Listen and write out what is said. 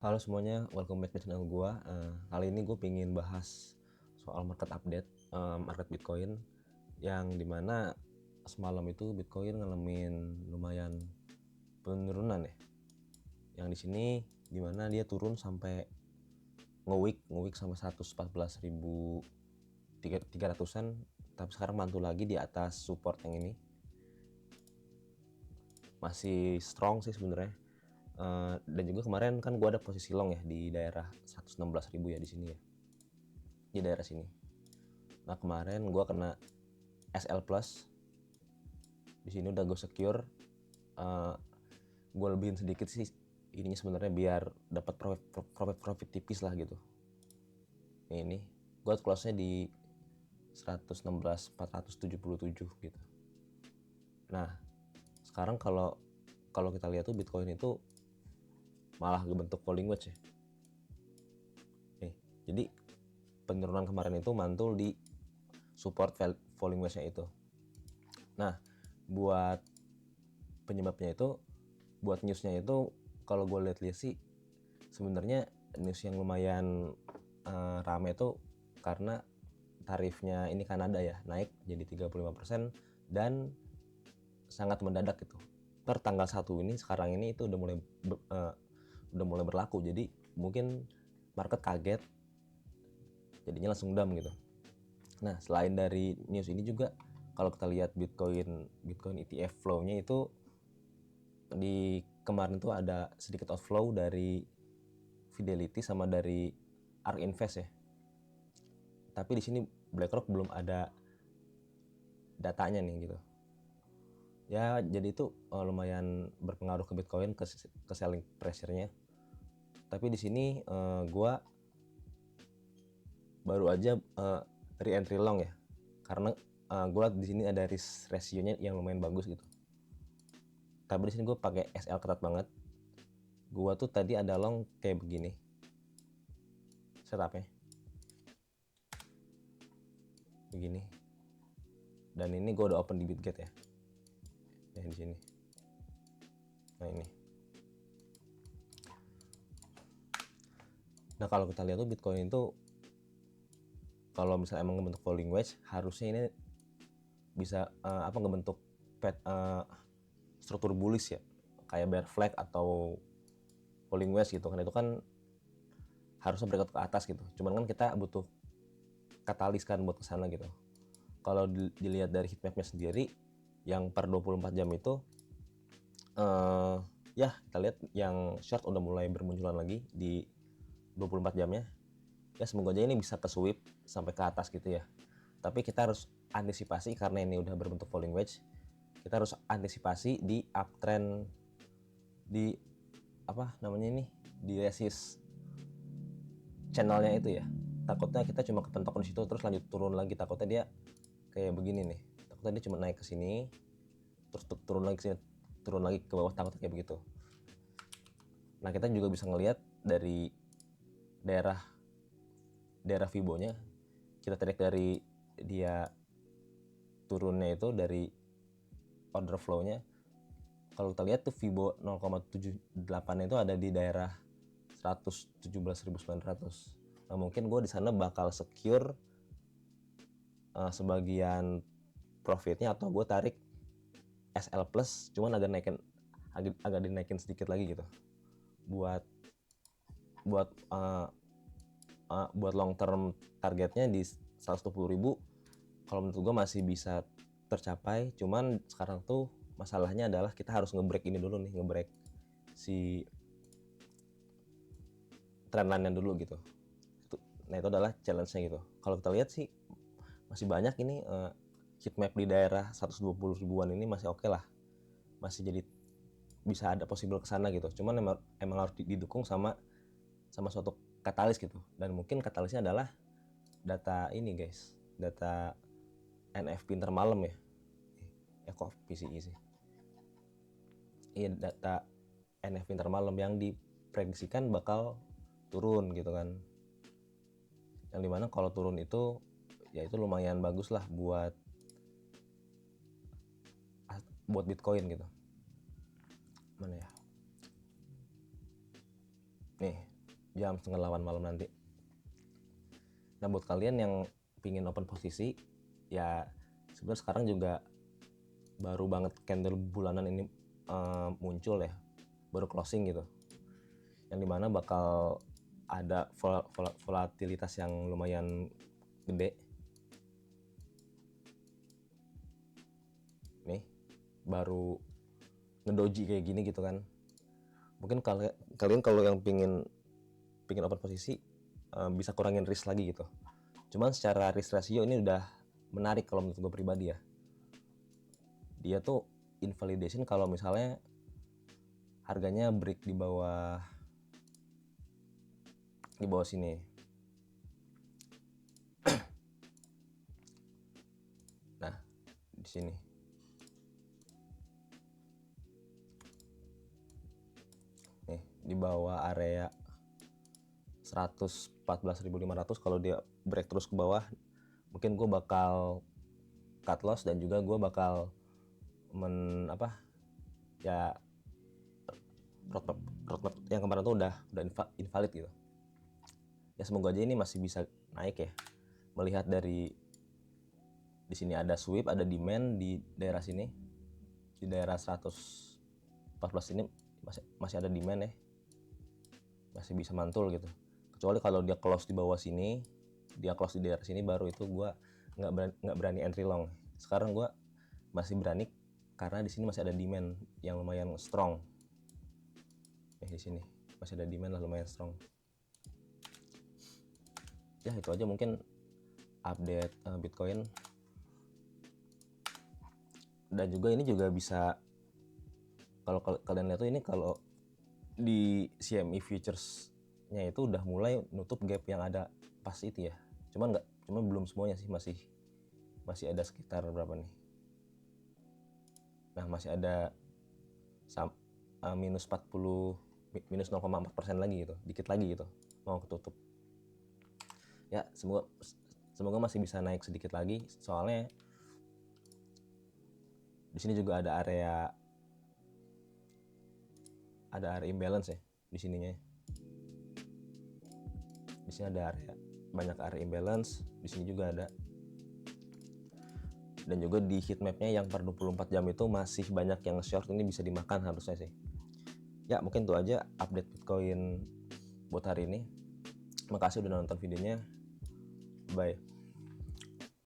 Halo semuanya, welcome back ke channel gua. Kali ini gue pengen bahas soal market update, market Bitcoin, yang dimana semalam itu Bitcoin ngalamin lumayan penurunan ya. Yang di sini dimana dia turun sampai nge-week sampai 114.300-an, tapi sekarang mantul lagi di atas support yang ini. Masih strong sih sebenarnya. Dan juga kemarin kan gue ada posisi long ya di daerah 116.000 ya di sini ya, di daerah sini. Nah kemarin gue kena SL plus, di sini udah gue secure. Gue lebihin sedikit sih ininya sebenarnya biar dapat profit tipis lah gitu. Ini gue close nya di 116.477 gitu. Nah sekarang kalau kita lihat tuh Bitcoin itu malah bentuk falling wedge ya. Jadi penurunan kemarin itu mantul di support falling wedge-nya itu. Nah, buat penyebabnya itu, buat newsnya itu, kalau gue lihat-lihat sih, sebenarnya news yang lumayan rame itu karena tarifnya ini Kanada ya naik jadi 35% dan sangat mendadak gitu. Per tanggal 1 ini sekarang ini itu udah mulai berlaku. Jadi mungkin market kaget, jadinya langsung dam gitu. Nah, selain dari news ini juga kalau kita lihat Bitcoin ETF flow-nya itu di kemarin tuh ada sedikit outflow dari Fidelity sama dari ARK Invest ya. Tapi di sini BlackRock belum ada datanya nih gitu. Ya, jadi itu lumayan berpengaruh ke Bitcoin, ke selling pressure-nya. Tapi di sini gua baru aja re-entry long ya. Karena gue di sini ada risk ratio-nya yang lumayan bagus gitu. Tapi di sini gue pakai SL ketat banget. Gue tuh tadi ada long kayak begini setupnya, begini. Dan ini gue udah open di Bitget ya. Di sini. Nah ini. Nah kalau kita lihat tuh Bitcoin itu kalau misalnya emang ngebentuk falling wedge, harusnya ini bisa ngebentuk struktur bullish ya, kayak bear flag atau falling wedge gitu kan. Itu kan harusnya bergerak ke atas gitu. Cuman kan kita butuh katalis kan buat kesana gitu. Kalau dilihat dari heatmapnya sendiri yang per 24 jam itu ya kita lihat yang short udah mulai bermunculan lagi di 24 jamnya. Ya semoga aja ini bisa ke sweep sampai ke atas gitu ya. Tapi kita harus antisipasi karena ini udah berbentuk falling wedge. Kita harus antisipasi di uptrend di di resist channelnya itu ya. Takutnya kita cuma kepentok di situ terus lanjut turun lagi, takutnya dia kayak begini nih. Takutnya dia cuma naik ke sini terus turun lagi ke sini, turun lagi ke bawah, takutnya kayak begitu. Nah, kita juga bisa ngelihat dari daerah Fibo-nya, kita tarik dari dia turunnya itu dari order flow-nya. Kalau kita lihat tuh Fibo 0,78 itu ada di daerah 117.900. Nah, mungkin gue di sana bakal secure sebagian profitnya, atau gue tarik SL plus cuman agak dinaikin sedikit lagi gitu. Buat buat long term targetnya di 120.000 kalau menurut gue masih bisa tercapai. Cuman sekarang tuh masalahnya adalah kita harus ngebreak ini dulu nih, ngebreak si trendline-nya dulu gitu. Nah itu adalah challenge-nya gitu. Kalau kita lihat sih masih banyak ini heatmap di daerah 120 ribuan ini masih oke lah, masih jadi bisa ada possible kesana gitu. Cuman emang harus didukung sama suatu katalis gitu. Dan mungkin katalisnya adalah data ini guys, data NFP intermalam ya. Kok PCI sih. Iya, data NFP intermalam yang diprediksikan bakal turun gitu kan. Yang dimana kalau turun itu ya itu lumayan bagus lah buat Bitcoin gitu. Mana ya? Nih, jam 7:30 malam nanti. Nah buat kalian yang pingin open posisi, ya sebenarnya sekarang juga baru banget candle bulanan ini muncul ya, baru closing gitu, yang dimana bakal ada volatilitas yang lumayan gede. Nih baru ngedoji kayak gini gitu kan. Mungkin kalian kalau yang pingin open posisi bisa kurangin risk lagi gitu. Cuman secara risk ratio ini udah menarik kalau menurut gue pribadi ya. Dia tuh invalidation kalau misalnya harganya break di bawah sini. Nah, di sini. Nih, di bawah area 114.500 kalau dia break terus ke bawah, mungkin gue bakal cut loss dan juga gue bakal roadmap yang kemarin tuh udah invalid gitu. Ya semoga aja ini masih bisa naik ya. Melihat dari di sini ada sweep, ada demand di daerah sini, di daerah 114 ini masih ada demand ya, masih bisa mantul gitu. Kecuali kalau dia close di bawah sini, dia close di daerah sini, baru itu gue nggak berani entry long. Sekarang gue masih berani karena di sini masih ada demand yang lumayan strong. Di sini masih ada demand lah lumayan strong. Ya itu aja mungkin update Bitcoin. Dan juga ini juga bisa, kalau kalian lihat tuh ini kalau di CME futures-nya itu udah mulai nutup gap yang ada pas itu ya. Cuman belum semuanya sih, masih ada sekitar berapa nih. Nah, masih ada minus 0,4% lagi gitu, dikit lagi gitu mau ketutup. Ya, semoga masih bisa naik sedikit lagi, soalnya di sini juga ada area imbalance ya di sininya. Di sini ada banyak area imbalance, di sini juga ada. Dan juga di heatmapnya yang per 24 jam itu masih banyak yang short, ini bisa dimakan harusnya sih. Ya mungkin itu aja update Bitcoin buat hari ini. Makasih udah nonton videonya. Bye.